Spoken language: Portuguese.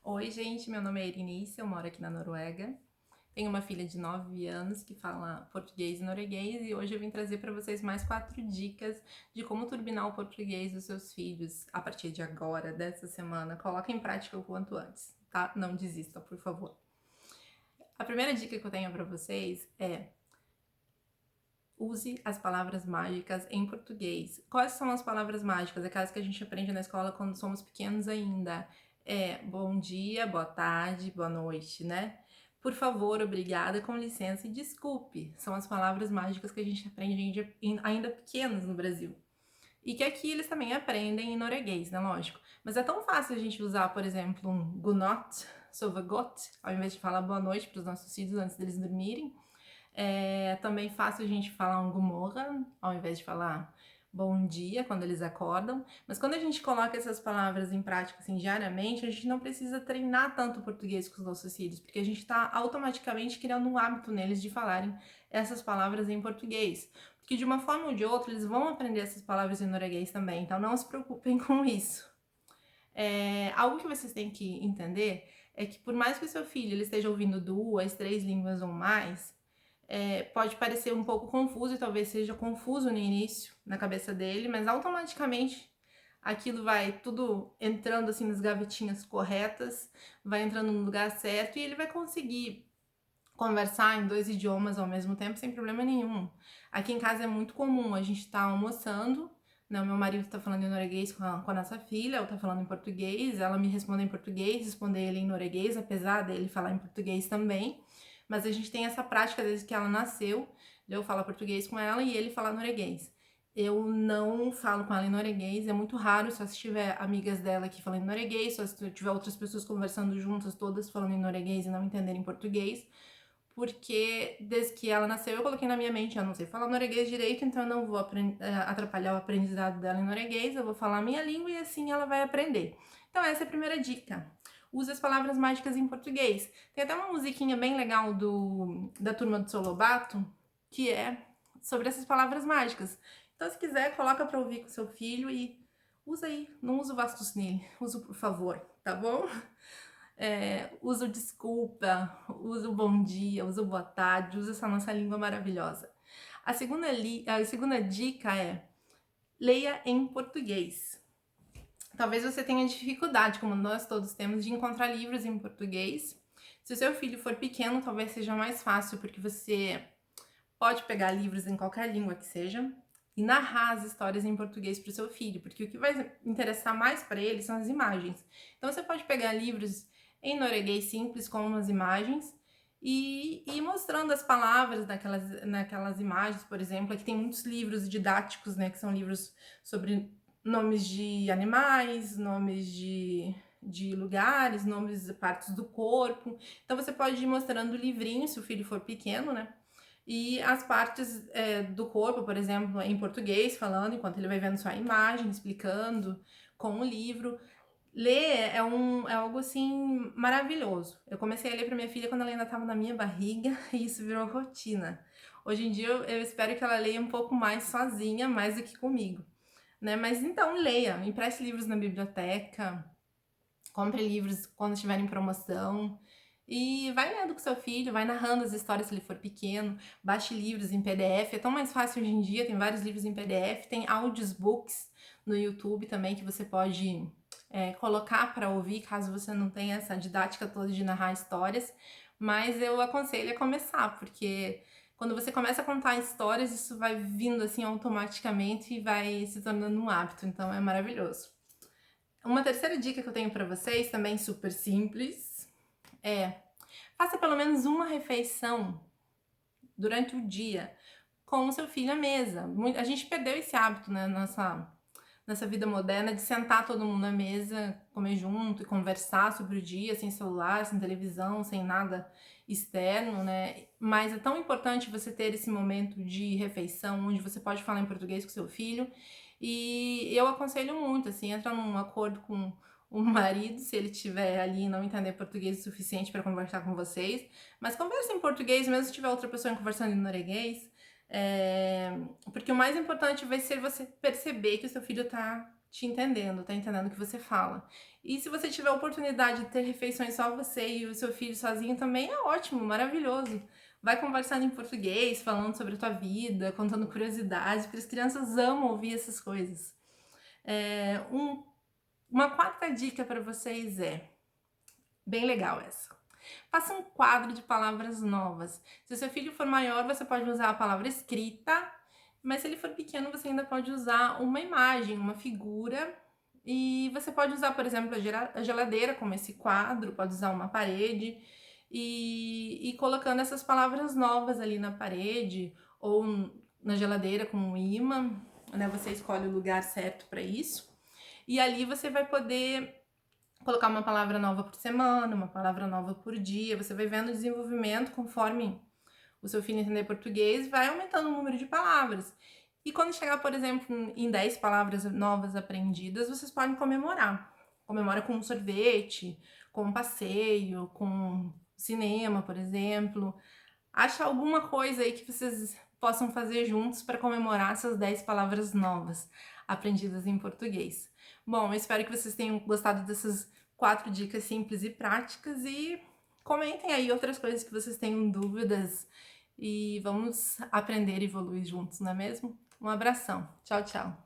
Oi, gente, meu nome é Erinice, eu moro aqui na Noruega. Tenho uma filha de 9 anos que fala português e norueguês e hoje eu vim trazer para vocês mais 4 dicas de como turbinar o português dos seus filhos a partir de agora, dessa semana. Coloque em prática o quanto antes, tá? Não desista, por favor. A primeira dica que eu tenho para vocês é: use as palavras mágicas em português. Quais são as palavras mágicas? Aquelas que a gente aprende na escola quando somos pequenos ainda. É bom dia, boa tarde, boa noite, né? Por favor, obrigada, com licença e desculpe. São as palavras mágicas que a gente aprende ainda pequenos no Brasil. E que aqui eles também aprendem em norueguês, né? Lógico. Mas é tão fácil a gente usar, por exemplo, um godnatt, sova gott, ao invés de falar boa noite para os nossos filhos antes deles dormirem. É também fácil a gente falar um gomorra, ao invés de falar bom dia quando eles acordam. Mas quando a gente coloca essas palavras em prática assim, diariamente, a gente não precisa treinar tanto o português com os nossos filhos, porque a gente está automaticamente criando um hábito neles de falarem essas palavras em português. Porque de uma forma ou de outra eles vão aprender essas palavras em norueguês também, então não se preocupem com isso. Algo que vocês têm que entender é que por mais que o seu filho ele esteja ouvindo 2, 3 línguas ou mais, pode parecer um pouco confuso e talvez seja confuso no início na cabeça dele, mas automaticamente aquilo vai tudo entrando assim nas gavetinhas corretas, vai entrando no lugar certo e ele vai conseguir conversar em 2 idiomas ao mesmo tempo sem problema nenhum. Aqui em casa é muito comum, a gente tá almoçando, né, o meu marido tá falando em norueguês com a nossa filha, eu tá falando em português, ela me responde em português, responder ele em norueguês, apesar dele falar em português também, mas a gente tem essa prática desde que ela nasceu, de eu falar português com ela e ele falar norueguês. Eu não falo com ela em norueguês, é muito raro, só se tiver amigas dela aqui falando em norueguês, só se tiver outras pessoas conversando juntas, todas falando em norueguês e não entenderem português, porque desde que ela nasceu eu coloquei na minha mente, eu não sei falar norueguês direito, então eu não vou atrapalhar o aprendizado dela em norueguês, eu vou falar a minha língua e assim ela vai aprender. Então essa é a primeira dica. Use as palavras mágicas em português. Tem até uma musiquinha bem legal da turma do Solobato, que é sobre essas palavras mágicas. Então se quiser, coloca pra ouvir com seu filho e usa aí. Não usa o vastos nele, usa por favor, tá bom? Usa o desculpa, usa o bom dia, usa o boa tarde, usa essa nossa língua maravilhosa. A segunda dica é: leia em português. Talvez você tenha dificuldade, como nós todos temos, de encontrar livros em português. Se o seu filho for pequeno, talvez seja mais fácil, porque você pode pegar livros em qualquer língua que seja e narrar as histórias em português para o seu filho, porque o que vai interessar mais para ele são as imagens. Então você pode pegar livros em norueguês simples com umas imagens e ir mostrando as palavras naquelas imagens, por exemplo. Aqui tem muitos livros didáticos, né, que são livros sobre nomes de animais, nomes de lugares, nomes de partes do corpo. Então você pode ir mostrando o livrinho, se o filho for pequeno, né? E as partes do corpo, por exemplo, em português, falando, enquanto ele vai vendo só a imagem, explicando com o livro. Ler é algo assim maravilhoso. Eu comecei a ler para minha filha quando ela ainda estava na minha barriga e isso virou rotina. Hoje em dia eu espero que ela leia um pouco mais sozinha, mais do que comigo, né? Mas então leia, empreste livros na biblioteca, compre livros quando estiver em promoção. E vai lendo com seu filho, vai narrando as histórias se ele for pequeno, baixe livros em PDF, é tão mais fácil hoje em dia, tem vários livros em PDF, tem audiobooks no YouTube também que você pode colocar para ouvir, caso você não tenha essa didática toda de narrar histórias, mas eu aconselho a começar, porque quando você começa a contar histórias, isso vai vindo assim automaticamente e vai se tornando um hábito, então é maravilhoso. Uma terceira dica que eu tenho para vocês, também super simples, é: faça pelo menos uma refeição durante o dia com o seu filho à mesa. A gente perdeu esse hábito, né, nessa vida moderna de sentar todo mundo à mesa, comer junto e conversar sobre o dia, sem celular, sem televisão, sem nada externo, né? Mas é tão importante você ter esse momento de refeição onde você pode falar em português com seu filho. E eu aconselho muito, assim, entra num acordo com o marido, se ele estiver ali e não entender português o suficiente para conversar com vocês, mas conversa em português, mesmo se tiver outra pessoa conversando em norueguês, porque o mais importante vai ser você perceber que o seu filho tá te entendendo, tá entendendo o que você fala. E se você tiver a oportunidade de ter refeições só você e o seu filho sozinho também é ótimo, maravilhoso. Vai conversando em português, falando sobre a tua vida, contando curiosidades, porque as crianças amam ouvir essas coisas. É, uma quarta dica para vocês é, bem legal essa. Faça um quadro de palavras novas. Se o seu filho for maior, você pode usar a palavra escrita, mas se ele for pequeno, você ainda pode usar uma imagem, uma figura. E você pode usar, por exemplo, a geladeira como esse quadro, pode usar uma parede e colocando essas palavras novas ali na parede ou na geladeira com um imã, né? Você escolhe o lugar certo para isso. E ali você vai poder colocar uma palavra nova por semana, uma palavra nova por dia. Você vai vendo o desenvolvimento conforme o seu filho entender português, vai aumentando o número de palavras. E quando chegar, por exemplo, em 10 palavras novas aprendidas, vocês podem comemorar. Comemora com um sorvete, com um passeio, com cinema, por exemplo. Acha alguma coisa aí que vocês possam fazer juntos para comemorar essas 10 palavras novas aprendidas em português. Bom, eu espero que vocês tenham gostado dessas 4 dicas simples e práticas e comentem aí outras coisas que vocês tenham dúvidas e vamos aprender e evoluir juntos, não é mesmo? Um abração. Tchau, tchau.